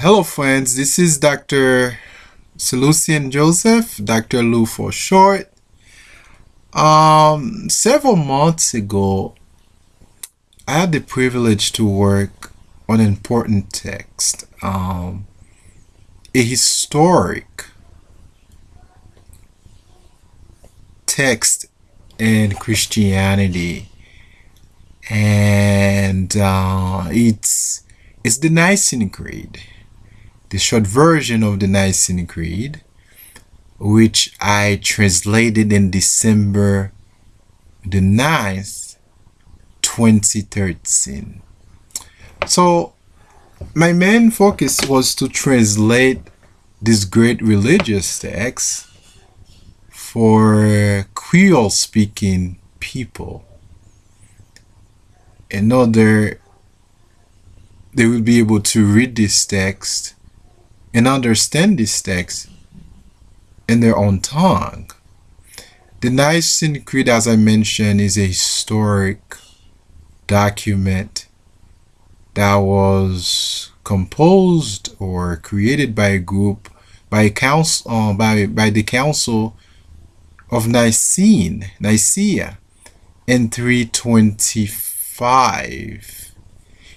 Hello friends, this is Dr. Seleucian Joseph, Dr. Lou for short. Several months ago, I had the privilege to work on an important text, a historic text in Christianity, and it's the Nicene Creed. The short version of the Nicene Creed, which I translated in December the 9th, 2013. So my main focus was to translate this great religious text for Creole-speaking people in order they will be able to read this text and understand this text in their own tongue. The Nicene Creed, as I mentioned, is a historic document that was composed or created by a group, by the Council of Nicaea in 325.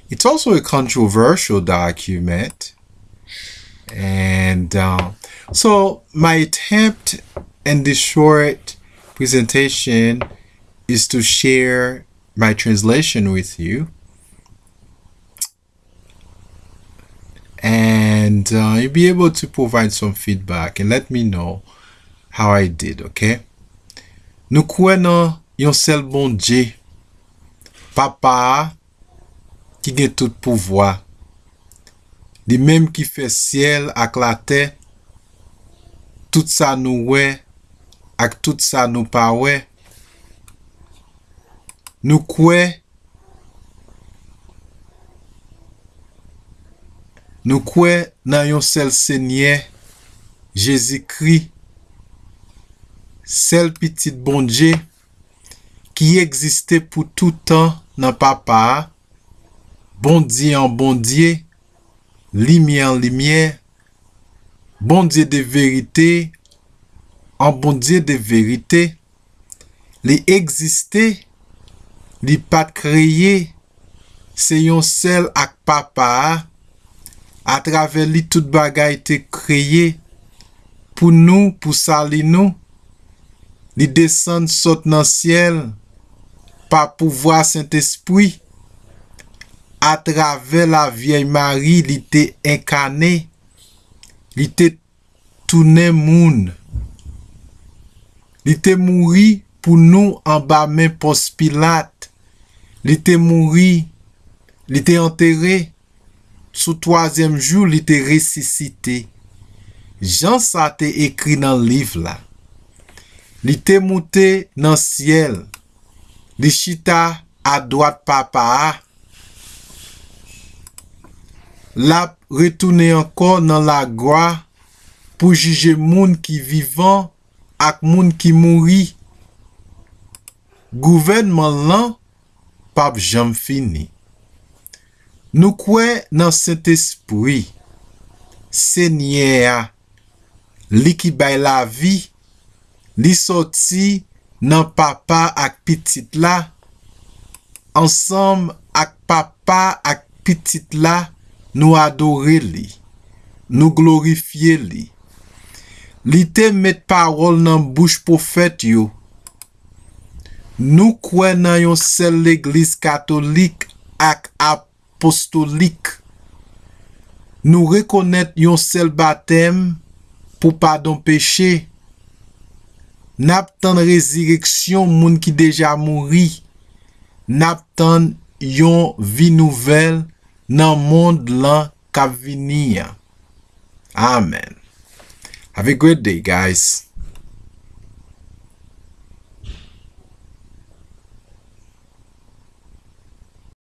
It's also a controversial document. And so my attempt in this short presentation is to share my translation with you, and you'll be able to provide some feedback and let me know how I did, okay? Nous croyons yon seul bon Dieu, Papa, qui gen tout pouvoir. Li même qui fait ciel ak la terre, tout ça nous wè ak tout ça nous pa wè. Nous kwe nan yon seul Seigneur, Jésus-Christ, seul petit bon Dieu qui existait pour tout temps nan Papa, bon Dieu en bon Dieu, lumière en lumière, bon Dieu de vérité, en bon Dieu de vérité, li existé, li pas créé, c'est yon seul ak Papa, à travers li tout bagay te créé, pour nous, pour sali nous, li descend saute dans ciel, par pouvoir Saint-Esprit, à travers la vieille Marie, li te incarné, li te tourné moun, li te mouri pour nous en bas main Ponce Pilate, li te mouri, li te enterré, sous troisième jour, li te ressuscité. Jean sa te écrit dans le livre là. Li te monté dans ciel, li chita à droite Papa, l'a retourné encore dans la gloire pour juger moun qui vivant ak moun qui mouri. Gouvernement lan pape jam fini. Nous croyons dans cet esprit, Seigneur, li qui bay la vie, li sorti nan papa ak petit la, ensemble ak papa ak petit la, nous adorer li, nous glorifier li. Li te met parole nan bouche prophète yo. Nous croyons dans yon seul l'église catholique ak apostolique. Nous reconnaître yon seul baptême pour pardon péché. N'aptan résurrection moun qui déjà mouri. N'aptan yon vie nouvelle dans monde lan k'ap vini. Amen. Have a great day, guys.